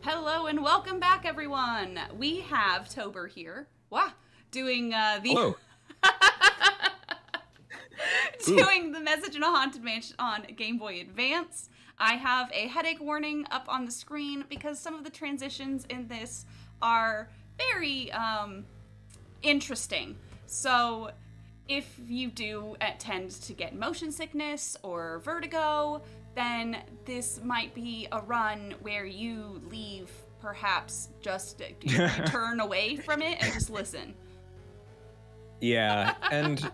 Hello and welcome back, everyone. We have Toburr here. Wow, doing Hello. doing the message in a haunted mansion on Gameboy Advance. I have a headache warning up on the screen because some of the transitions in this are very interesting. So if you do tend to get motion sickness or vertigo, then this might be a run where you leave, perhaps just you turn away from it and just listen. Yeah, and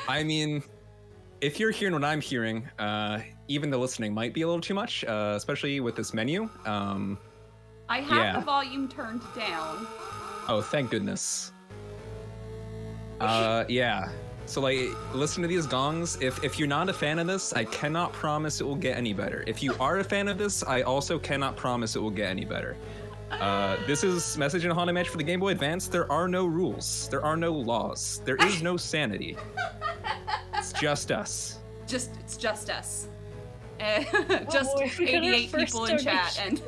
I mean, if you're hearing what I'm hearing, even the listening might be a little too much, especially with this menu. I have the volume turned down. Oh, thank goodness. Yeah. So, like, listen to these gongs. If you're not a fan of this, I cannot promise it will get any better. If you are a fan of this, I also cannot promise it will get any better. This is Message in a Haunted Match for the Game Boy Advance. There are no rules. There are no laws. There is no sanity. It's just us. It's just us. Just 88 people in chat and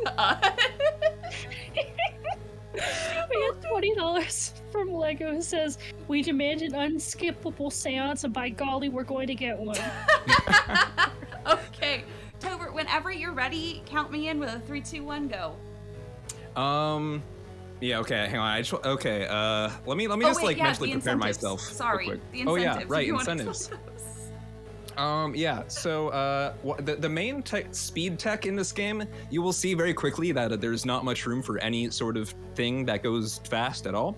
We got $20 from Lego who says, we demand an unskippable seance, and by golly, we're going to get one. Okay. Toburr, whenever you're ready, count me in with a 3, 2, 1, go. Yeah, okay, hang on. Let me just mentally prepare myself. Sorry, real quick. the incentives. Right, incentives. So the main speed tech in this game, you will see very quickly that there's not much room for any sort of thing that goes fast at all.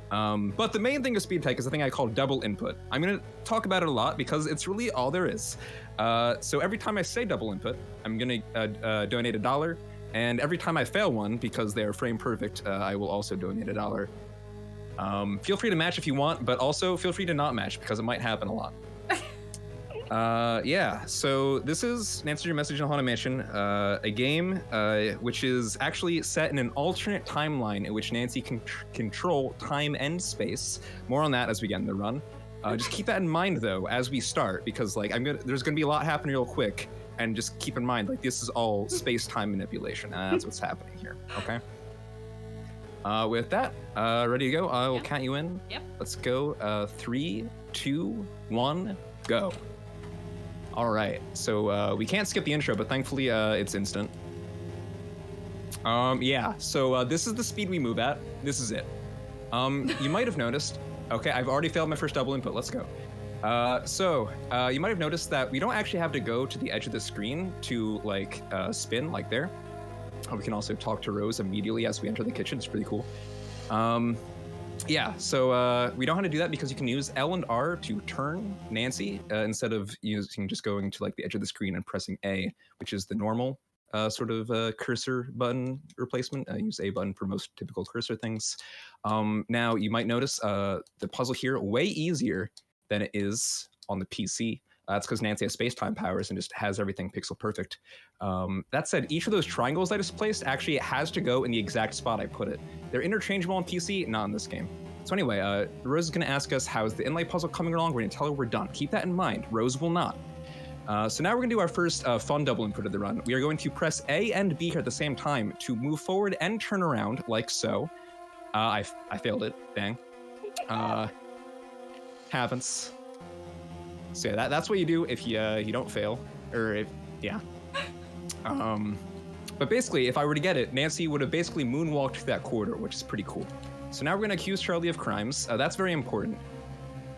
But the main thing of speed tech is the thing I call double input. I'm going to talk about it a lot because it's really all there is. So every time I say double input, I'm going to donate $1. And every time I fail one, because they're frame perfect, I will also donate $1. Feel free to match if you want, but also feel free to not match because it might happen a lot. Yeah, so this is Nancy Drew Message in a Haunted Mansion, a game which is actually set in an alternate timeline in which Nancy can control time and space. More on that as we get in the run. Just keep that in mind though as we start, because like there's gonna be a lot happening real quick, and just keep in mind like this is all space-time manipulation. That's what's happening here. Okay. With that, ready to go? I will count you in. Yep. Let's go. 3, 2, 1, go. All right, so we can't skip the intro, but thankfully it's instant. Yeah, so this is the speed we move at. This is it. You might have noticed, okay, I've already failed my first double input, let's go. You might have noticed that we don't actually have to go to the edge of the screen to like spin like there. We can also talk to Rose immediately as we enter the kitchen, it's pretty cool. Yeah, so we don't have to do that because you can use L and R to turn Nancy instead of just going to like the edge of the screen and pressing A, which is the normal sort of cursor button replacement. I use A button for most typical cursor things. Now you might notice the puzzle here way easier than it is on the PC. That's because Nancy has space-time powers and just has everything pixel perfect. That said, each of those triangles I just placed actually has to go in the exact spot I put it. They're interchangeable on PC, not in this game. So anyway, Rose is going to ask us, how's the inlay puzzle coming along? We're going to tell her we're done. Keep that in mind. Rose will not. So now we're going to do our first fun double input of the run. We are going to press A and B here at the same time to move forward and turn around, like so. I failed it. Dang. Happens. So yeah, that's what you do if you don't fail, or if, yeah. But basically, if I were to get it, Nancy would have basically moonwalked through that corridor, which is pretty cool. So now we're gonna accuse Charlie of crimes. That's very important.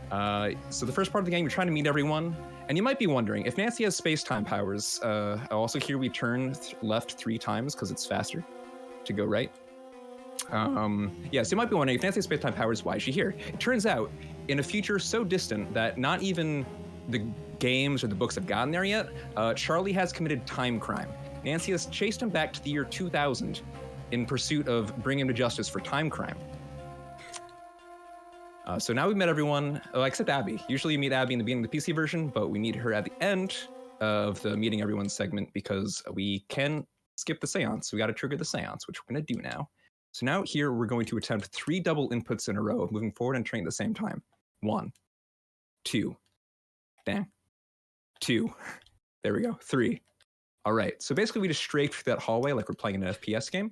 So the first part of the game, you're trying to meet everyone, and you might be wondering, if Nancy has space-time powers, also here we turn left 3 times because it's faster to go right. Yeah, so you might be wondering, if Nancy has space-time powers, why is she here? It turns out, in a future so distant that not even the games or the books have gotten there yet, Charlie has committed time crime. Nancy has chased him back to the year 2000 in pursuit of bringing him to justice for time crime. So now we've met everyone, except Abby. Usually you meet Abby in the beginning of the PC version, but we need her at the end of the meeting everyone segment because we can skip the seance. So we got to trigger the seance, which we're going to do now. So now here we're going to attempt 3 double inputs in a row, moving forward and turning at the same time. 1, 2, bang, 2, there we go, 3. All right, so basically we just strafe through that hallway like we're playing an FPS game.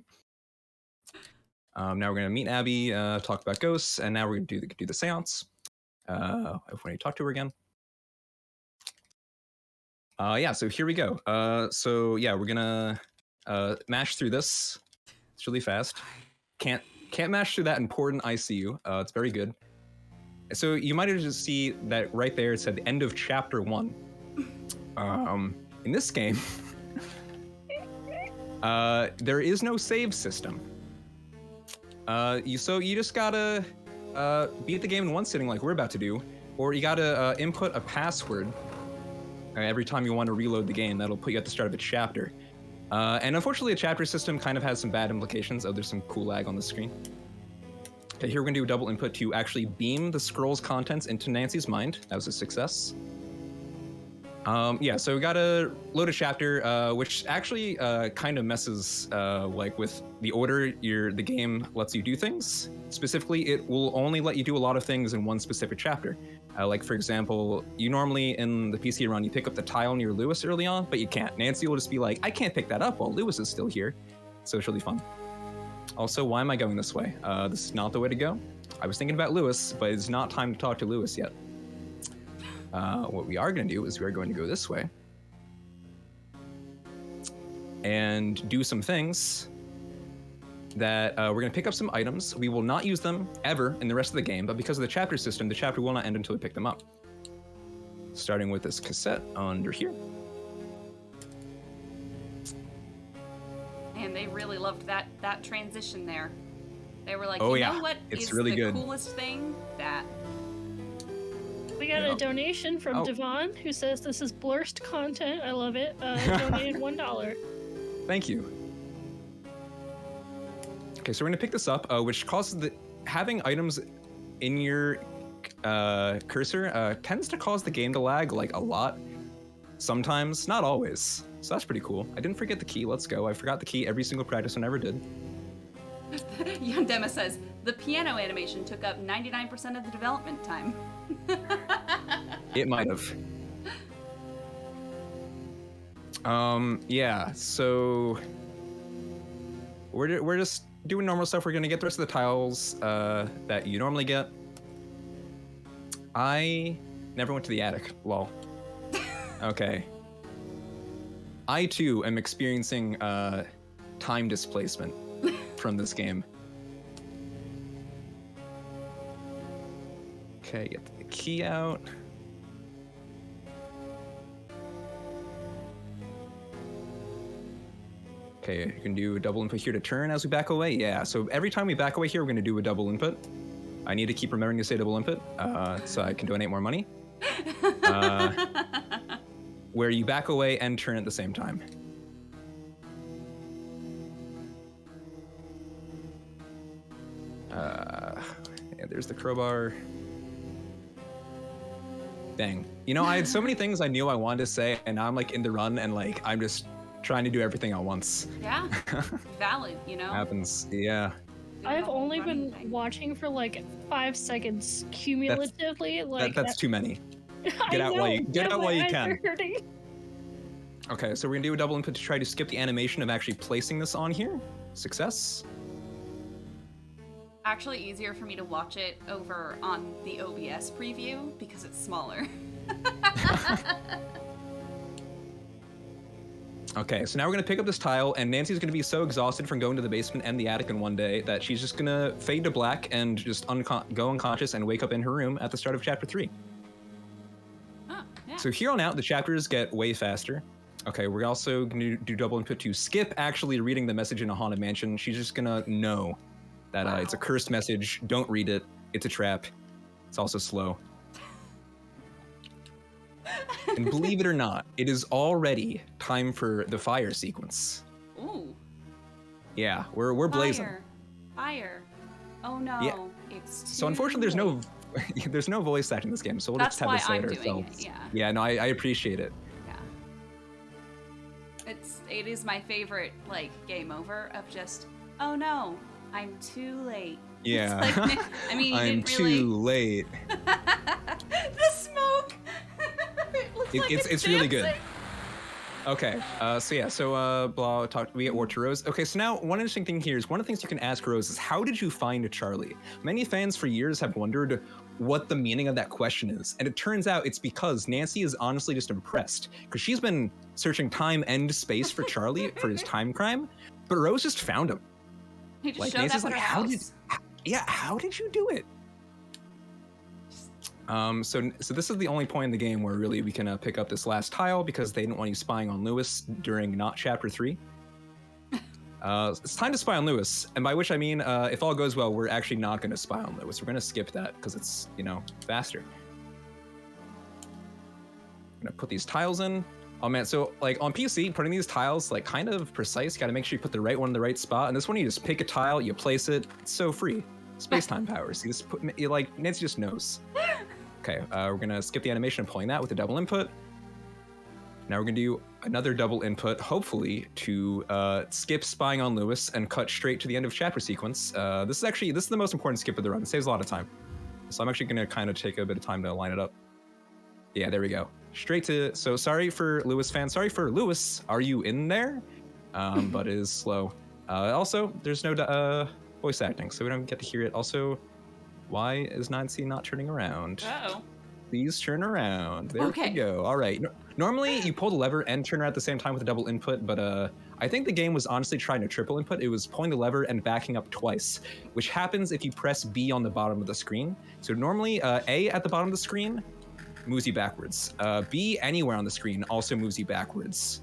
Now we're gonna meet Abby, talk about ghosts, and now we're gonna do the seance. When you talk to her again. Yeah, so here we go. So yeah, we're gonna mash through this. It's really fast. Can't mash through that important ICU. It's very good. So you might have just see that right there. It said the end of chapter 1. In this game, there is no save system. So you just gotta beat the game in one sitting, like we're about to do, or you gotta input a password every time you want to reload the game. That'll put you at the start of a chapter. And unfortunately, a chapter system kind of has some bad implications. Oh, there's some cool lag on the screen. Okay, here we're gonna do a double input to actually beam the scroll's contents into Nancy's mind. That was a success. Yeah, so we gotta load a chapter, which actually kind of messes like with the order the game lets you do things. Specifically, it will only let you do a lot of things in one specific chapter. Like for example, you normally in the PC run, you pick up the tile near Lewis early on, but you can't. Nancy will just be like, I can't pick that up while Lewis is still here. So it's really fun. Also, why am I going this way? This is not the way to go. I was thinking about Lewis, but it's not time to talk to Lewis yet. What we are going to do is we are going to go this way and do some things that we're going to pick up some items. We will not use them ever in the rest of the game, but because of the chapter system, the chapter will not end until we pick them up. Starting with this cassette under here. And they really loved that transition there. They were like, oh, you yeah. know what It's is really the good. coolest thing? That. We got a donation from Devon, who says this is blurst content. I love it. Donated $1. Thank you. Okay, so we're gonna pick this up, which causes having items in your cursor tends to cause the game to lag like a lot. Sometimes, not always. So that's pretty cool. I didn't forget the key. Let's go. I forgot the key every single practice run I ever did. Yandema says the piano animation took up 99% of the development time. It might have. Yeah. So we're just doing normal stuff. We're gonna get the rest of the tiles that you normally get. I never went to the attic. Lol. Okay. I too am experiencing time displacement from this game. Okay, get the key out. Okay, you can do a double input here to turn as we back away. Yeah, so every time we back away here, we're gonna do a double input. I need to keep remembering to say double input so I can donate more money. Where you back away and turn at the same time. Yeah, there's the crowbar. Dang. You know, I had so many things I knew I wanted to say, and now I'm like in the run and like I'm just trying to do everything at once. Yeah, valid, you know? Happens, yeah. I've only been watching for like 5 seconds cumulatively. That's too many. Get out while you can. Okay, so we're gonna do a double input to try to skip the animation of actually placing this on here. Success. Actually easier for me to watch it over on the OBS preview because it's smaller. Okay, so now we're gonna pick up this tile, and Nancy's gonna be so exhausted from going to the basement and the attic in one day that she's just gonna fade to black and just go unconscious and wake up in her room at the start of chapter 3. Oh, yeah. So here on out, the chapters get way faster. Okay, we're also gonna do double input to skip actually reading the message in a haunted mansion. She's just gonna know that it's a cursed message. Don't read it. It's a trap. It's also slow. And believe it or not, it is already time for the fire sequence. Ooh. Yeah, we're blazing. Fire. Oh no. Yeah. It's too So unfortunately, there's no voice acting in this game, so we'll That's just have to say why it I'm doing ourselves. it, yeah. Yeah, no, I appreciate it. Yeah. It is my favorite like game over of just, oh no, I'm too late. Yeah. Like, I mean, you I'm didn't really... too late. The smoke. It looks like It's really good. dancing. Okay, we get War to Rose. Okay, so now one interesting thing here is one of the things you can ask Rose is how did you find Charlie? Many fans for years have wondered what the meaning of that question is, and it turns out it's because Nancy is honestly just impressed because she's been searching time and space for Charlie for his time crime, but Rose just found him. He just Like showed Nancy's up like, at her house. how did you do it? So this is the only point in the game where really we can pick up this last tile because they didn't want you spying on Lewis during not chapter 3. It's time to spy on Lewis, and by which I mean, if all goes well, we're actually not going to spy on Lewis. We're going to skip that because it's, faster. I'm going to put these tiles in. Oh man, so like on PC, putting these tiles like kind of precise. Got to make sure you put the right one in the right spot. And this one, you just pick a tile, you place it. It's so free. Space-time powers. You just put, Nancy just knows. Okay, we're gonna skip the animation of pulling that with a double input. Now we're gonna do another double input, hopefully, to skip spying on Lewis and cut straight to the end of chapter sequence. This is the most important skip of the run. It saves a lot of time. So I'm actually gonna kind of take a bit of time to line it up. Yeah, there we go. Straight to, so sorry for Lewis fans. Sorry for Lewis, are you in there? But it is slow. Also, there's no voice acting, so we don't get to hear it. Also, why is Nancy not turning around? Uh-oh. Please turn around. There Okay. we go. All right. Normally, you pull the lever and turn around at the same time with a double input, but I think the game was honestly trying to triple input. It was pulling the lever and backing up twice, which happens if you press B on the bottom of the screen. So normally, A at the bottom of the screen moves you backwards. B anywhere on the screen also moves you backwards.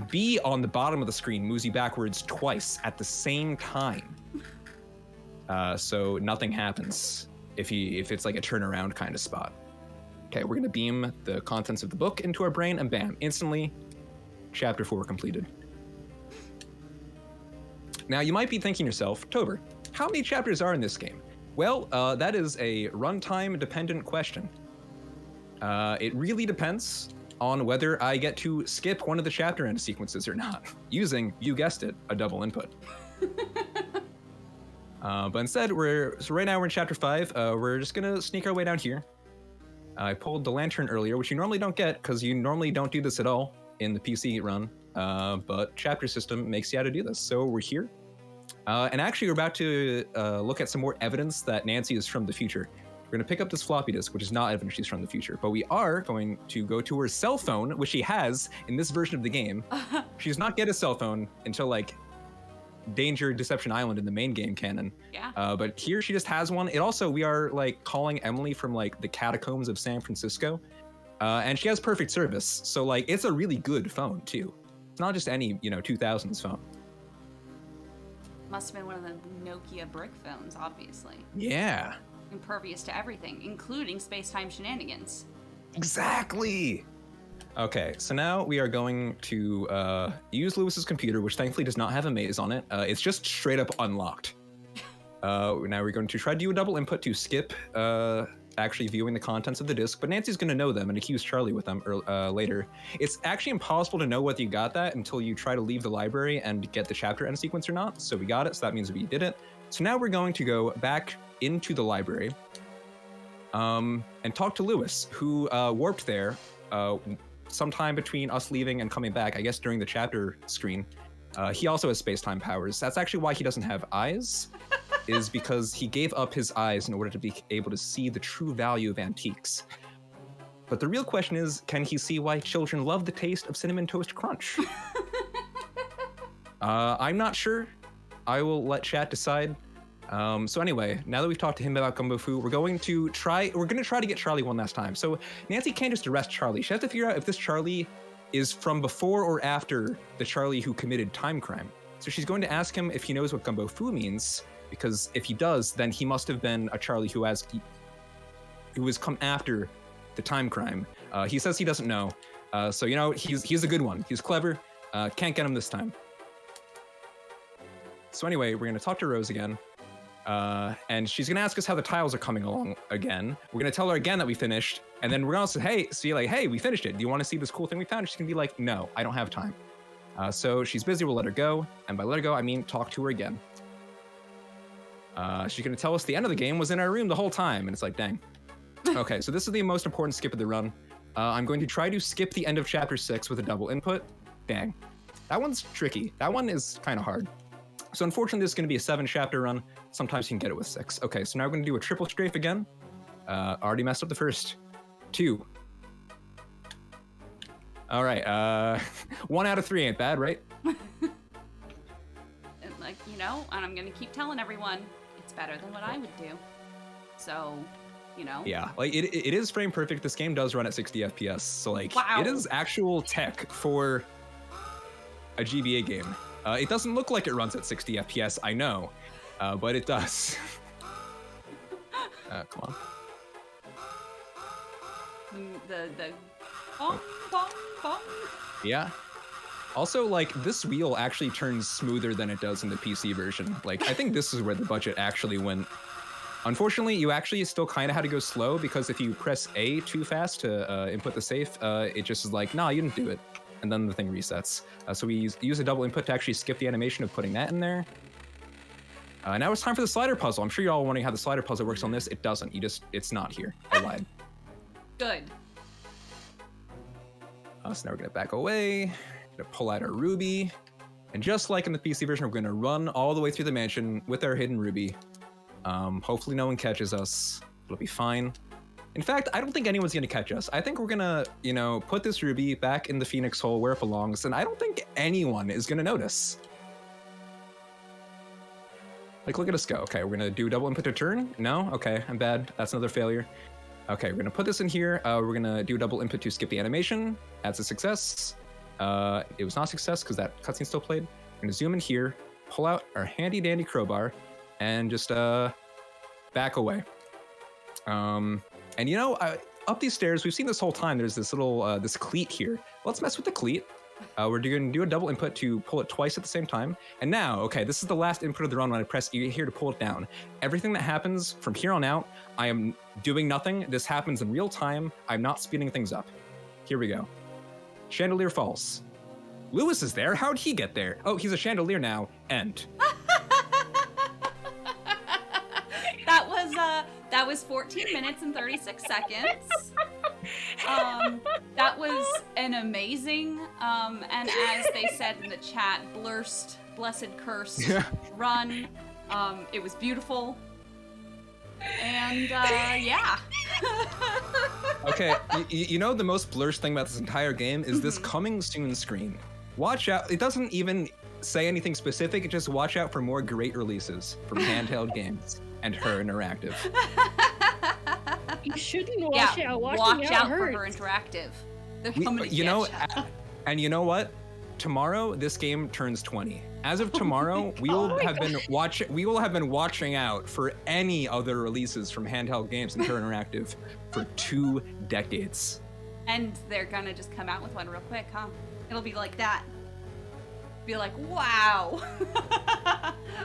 B on the bottom of the screen moves you backwards twice at the same time. So nothing happens if it's like a turnaround kind of spot. Okay, we're gonna beam the contents of the book into our brain, and bam, instantly, chapter 4 completed. Now you might be thinking to yourself, Toburr, how many chapters are in this game? Well, that is a runtime dependent question. It really depends on whether I get to skip one of the chapter end sequences or not, using, you guessed it, a double input. But instead, right now we're in chapter 5. We're just gonna sneak our way down here. I pulled the lantern earlier, which you normally don't get because you normally don't do this at all in the PC run. But chapter system makes you how to do this. So we're here. And actually, we're about to look at some more evidence that Nancy is from the future. We're gonna pick up this floppy disk, which is not evidence she's from the future. But we are going to go to her cell phone, which she has in this version of the game. She does not get a cell phone until like Danger Deception Island in the main game canon. Yeah. But here she just has one. It also, we are like calling Emily from like the catacombs of San Francisco. And she has perfect service. So like, it's a really good phone too. It's not just any, 2000s phone. Must have been one of the Nokia brick phones, obviously. Yeah. Impervious to everything, including space-time shenanigans. Exactly. Okay, so now we are going to use Lewis's computer, which thankfully does not have a maze on it. It's just straight up unlocked. Now we're going to try to do a double input to skip actually viewing the contents of the disk, but Nancy's going to know them and accuse Charlie with them later. It's actually impossible to know whether you got that until you try to leave the library and get the chapter end sequence or not. So we got it, so that means we did it. So now we're going to go back into the library and talk to Lewis, who warped there sometime between us leaving and coming back, I guess during the chapter screen. He also has space-time powers. That's actually why he doesn't have eyes, is because he gave up his eyes in order to be able to see the true value of antiques. But the real question is, can he see why children love the taste of Cinnamon Toast Crunch? I'm not sure. I will let chat decide. So anyway, now that we've talked to him about Gumbo Fu, we're going to try to get Charlie one last time. So Nancy can't just arrest Charlie. She has to figure out if this Charlie is from before or after the Charlie who committed time crime. So she's going to ask him if he knows what Gumbo Fu means, because if he does, then he must have been a Charlie who has come after the time crime. He says he doesn't know. So he's a good one. He's clever. Can't get him this time. So anyway, we're gonna talk to Rose again. And she's gonna ask us how the tiles are coming along again. We're gonna tell her again that we finished, and then we're gonna say, hey, we finished it. Do you want to see this cool thing we found? She's gonna be like, no, I don't have time. So she's busy, we'll let her go. And by let her go, I mean talk to her again. She's gonna tell us the end of the game was in our room the whole time, and it's like, dang. Okay, so this is the most important skip of the run. I'm going to try to skip the end of chapter 6 with a double input. Dang. That one's tricky. That one is kind of hard. So unfortunately, this is going to be a 7-chapter run. Sometimes you can get it with 6. Okay, so now we're going to do a triple strafe again. Already messed up the first 2. All right, 1 out of 3 ain't bad, right? Like, you know, and I'm gonna keep telling everyone it's better than what I would do. So, you know. Yeah, like it is frame perfect. This game does run at 60 FPS, so like wow. It is actual tech for a GBA game. It doesn't look like it runs at 60 FPS, I know, but it does. Come on. The bong, bong, bong. Yeah. Also, like, this wheel actually turns smoother than it does in the PC version. Like, I think this is where the budget actually went. Unfortunately, you actually still kind of had to go slow, because if you press A too fast to input the safe, it just is like, nah, you didn't do it. And then the thing resets. So we use a double input to actually skip the animation of putting that in there. Now it's time for the slider puzzle. I'm sure you're all wondering how the slider puzzle works on this. It doesn't. It's not here. I lied. Good. So now we're gonna back away. Gonna pull out our ruby, and just like in the PC version, we're gonna run all the way through the mansion with our hidden ruby. Hopefully no one catches us. It'll be fine. In fact, I don't think anyone's gonna catch us. I think we're gonna, you know, put this ruby back in the Phoenix hole where it belongs, and I don't think anyone is gonna notice. Like, look at us go. Okay, we're gonna do double input to turn. No? Okay, I'm bad. That's another failure. Okay, we're gonna put this in here. We're gonna do double input to skip the animation. That's a success. It was not a success because that cutscene still played. We're gonna zoom in here, pull out our handy dandy crowbar, and just back away. And you know, up these stairs, we've seen this whole time, there's this little, this cleat here. Let's mess with the cleat. We're gonna do a double input to pull it twice at the same time. And now, okay, this is the last input of the run when I press E here to pull it down. Everything that happens from here on out, I am doing nothing. This happens in real time. I'm not speeding things up. Here we go. Chandelier falls. Lewis is there. How'd he get there? Oh, he's a chandelier now. End. That was 14 minutes and 36 seconds. That was an amazing, and as they said in the chat, blessed cursed run. It was beautiful. And, yeah. Okay, you know the most blurst thing about this entire game is this coming soon screen. Watch out. It doesn't even say anything specific. It just watch out for more great releases from handheld games and Her Interactive. You shouldn't watch out. Watch out for Her Interactive. They're coming to you know, get and you know what? Tomorrow, this game turns 20. As of tomorrow, we will have been watching out for any other releases from handheld games and Her Interactive for 2 decades. And they're gonna just come out with one real quick, huh? It'll be like that. Be like, wow.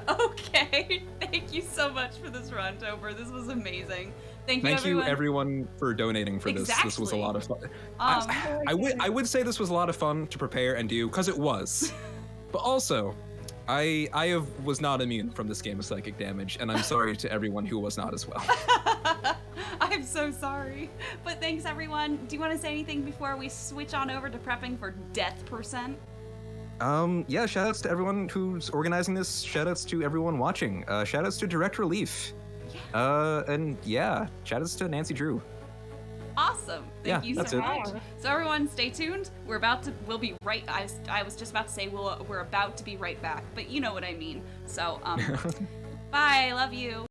Okay. Thank you so much for this run, Toburr. This was amazing. Thank you, everyone for donating for this. This was a lot of fun. I would say this was a lot of fun to prepare and do, because it was. But also, I was not immune from this game of psychic damage, and I'm sorry to everyone who was not as well. I'm so sorry. But thanks, everyone. Do you want to say anything before we switch on over to prepping for death %? Yeah, shoutouts to everyone who's organizing this. Shoutouts to everyone watching. Shoutouts to Direct Relief. And yeah, shoutouts to Nancy Drew. Awesome. Thank you so much. It. So everyone, stay tuned. We'll be right. I was just about to say we're about to be right back, but you know what I mean. So, bye. I love you.